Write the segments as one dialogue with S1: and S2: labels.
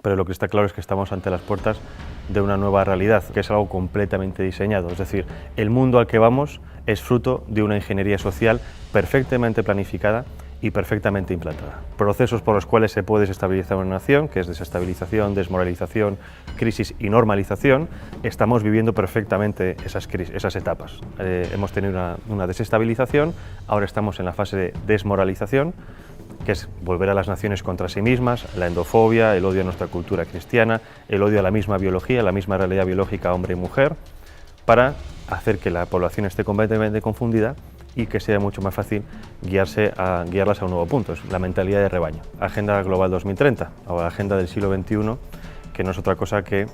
S1: pero lo que está claro es que estamos ante las puertas de una nueva realidad, que es algo completamente diseñado. Es decir, el mundo al que vamos es fruto de una ingeniería social perfectamente planificada y perfectamente implantada. Procesos por los cuales se puede desestabilizar una nación, que es desestabilización, desmoralización, crisis y normalización, estamos viviendo perfectamente esas etapas. Hemos tenido una desestabilización, ahora estamos en la fase de desmoralización, que es volver a las naciones contra sí mismas, la endofobia, el odio a nuestra cultura cristiana, el odio a la misma biología, la misma realidad biológica hombre y mujer, para hacer que la población esté completamente confundida y que sea mucho más fácil guiarlas a un nuevo punto, es la mentalidad de rebaño. Agenda Global 2030, o la Agenda del siglo XXI, que no es otra cosa que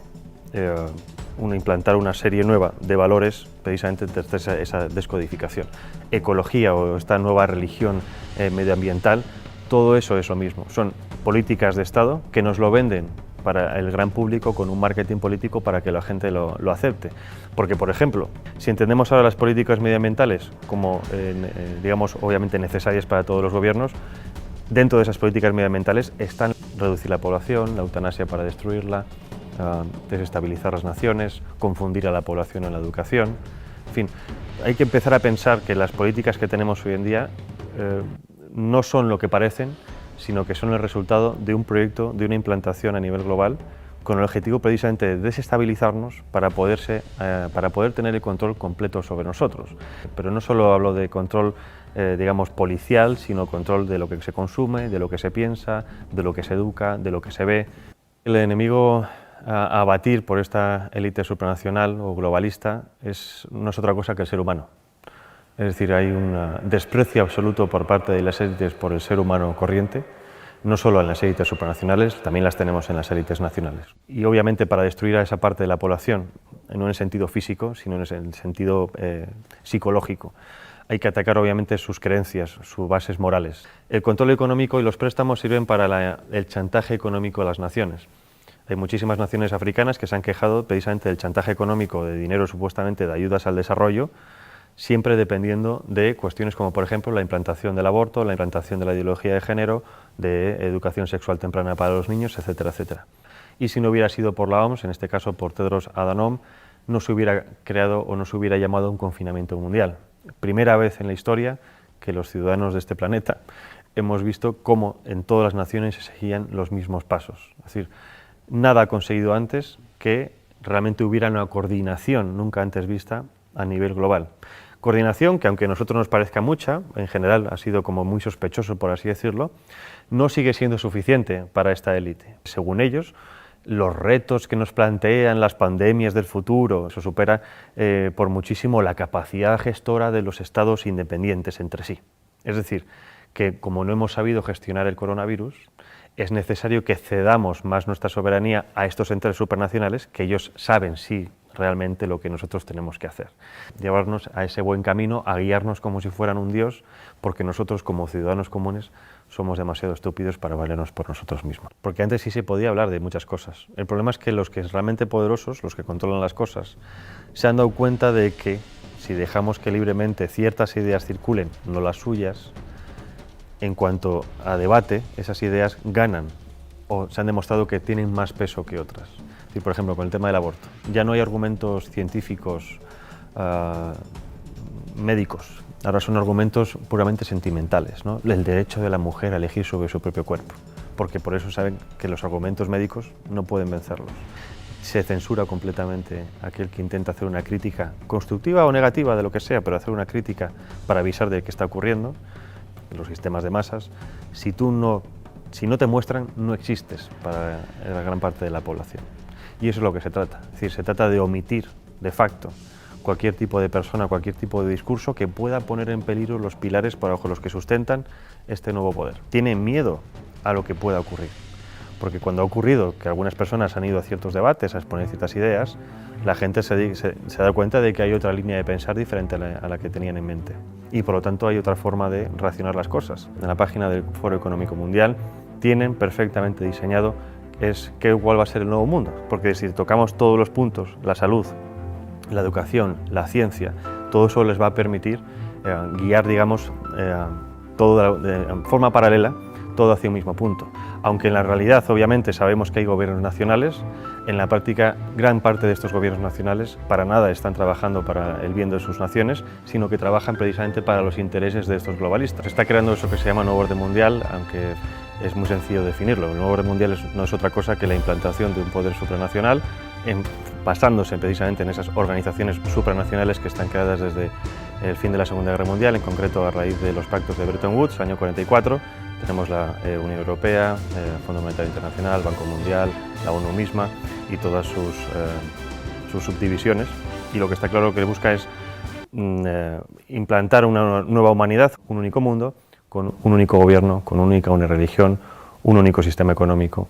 S1: implantar una serie nueva de valores, precisamente desde esa descodificación. Ecología o esta nueva religión medioambiental, todo eso es lo mismo, son políticas de Estado que nos lo venden para el gran público con un marketing político para que la gente lo acepte. Porque, por ejemplo, si entendemos ahora las políticas medioambientales como, digamos, obviamente necesarias para todos los gobiernos, dentro de esas políticas medioambientales están reducir la población, la eutanasia para destruirla, desestabilizar las naciones, confundir a la población en la educación. En fin, hay que empezar a pensar que las políticas que tenemos hoy en día no son lo que parecen, sino que son el resultado de un proyecto, de una implantación a nivel global, con el objetivo precisamente de desestabilizarnos para poder tener el control completo sobre nosotros. Pero no solo hablo de control, digamos, policial, sino control de lo que se consume, de lo que se piensa, de lo que se educa, de lo que se ve. El enemigo a abatir por esta élite supranacional o globalista no es otra cosa que el ser humano. Es decir, hay un desprecio absoluto por parte de las élites por el ser humano corriente, no solo en las élites supranacionales, también las tenemos en las élites nacionales. Y obviamente para destruir a esa parte de la población, no en el sentido físico, sino en el sentido psicológico, hay que atacar obviamente sus creencias, sus bases morales. El control económico y los préstamos sirven para el chantaje económico a las naciones. Hay muchísimas naciones africanas que se han quejado precisamente del chantaje económico, de dinero supuestamente de ayudas al desarrollo, siempre dependiendo de cuestiones como, por ejemplo, la implantación del aborto, la implantación de la ideología de género, de educación sexual temprana para los niños, etcétera, etcétera. Y si no hubiera sido por la OMS, en este caso por Tedros Adhanom, no se hubiera creado o no se hubiera llamado un confinamiento mundial. Primera vez en la historia que los ciudadanos de este planeta hemos visto cómo en todas las naciones se seguían los mismos pasos. Es decir, nada ha conseguido antes que realmente hubiera una coordinación nunca antes vista a nivel global. Coordinación que, aunque a nosotros nos parezca mucha, en general ha sido como muy sospechoso, por así decirlo, no sigue siendo suficiente para esta élite. Según ellos, los retos que nos plantean las pandemias del futuro, eso supera por muchísimo la capacidad gestora de los estados independientes entre sí. Es decir, que como no hemos sabido gestionar el coronavirus, es necesario que cedamos más nuestra soberanía a estos entes supranacionales, que ellos saben sí realmente lo que nosotros tenemos que hacer. Llevarnos a ese buen camino, a guiarnos como si fueran un Dios, porque nosotros como ciudadanos comunes somos demasiado estúpidos para valernos por nosotros mismos. Porque antes sí se podía hablar de muchas cosas. El problema es que los que son realmente poderosos, los que controlan las cosas, se han dado cuenta de que si dejamos que libremente ciertas ideas circulen, no las suyas, en cuanto a debate, esas ideas ganan o se han demostrado que tienen más peso que otras. Es decir, por ejemplo, con el tema del aborto, ya no hay argumentos científicos médicos, ahora son argumentos puramente sentimentales, ¿no? El derecho de la mujer a elegir sobre su propio cuerpo, porque por eso saben que los argumentos médicos no pueden vencerlos. Se censura completamente a aquel que intenta hacer una crítica constructiva o negativa de lo que sea, pero hacer una crítica para avisar de qué está ocurriendo en los sistemas de masas. Si no te muestran, no existes para la gran parte de la población. Y eso es lo que se trata. Es decir, se trata de omitir, de facto, cualquier tipo de persona, cualquier tipo de discurso que pueda poner en peligro los pilares bajo los que sustentan este nuevo poder. Tienen miedo a lo que pueda ocurrir. Porque cuando ha ocurrido que algunas personas han ido a ciertos debates a exponer ciertas ideas, la gente se da cuenta de que hay otra línea de pensar diferente a la que tenían en mente. Y por lo tanto hay otra forma de racionar las cosas. En la página del Foro Económico Mundial tienen perfectamente diseñado cuál va a ser el nuevo mundo. Porque si tocamos todos los puntos, la salud, la educación, la ciencia, todo eso les va a permitir guiar, digamos, todo de forma paralela todo hacia un mismo punto. Aunque en la realidad, obviamente, sabemos que hay gobiernos nacionales, en la práctica, gran parte de estos gobiernos nacionales para nada están trabajando para el bien de sus naciones, sino que trabajan precisamente para los intereses de estos globalistas. Se está creando eso que se llama nuevo orden mundial, aunque es muy sencillo definirlo. El nuevo orden mundial no es otra cosa que la implantación de un poder supranacional, basándose precisamente en esas organizaciones supranacionales que están creadas desde el fin de la Segunda Guerra Mundial, en concreto a raíz de los pactos de Bretton Woods, año 44. Tenemos la Unión Europea, el Fondo Monetario Internacional, Banco Mundial, la ONU misma y todas sus subdivisiones. Y lo que está claro que busca es implantar una nueva humanidad, un único mundo, con un único gobierno, con una única religión, un único sistema económico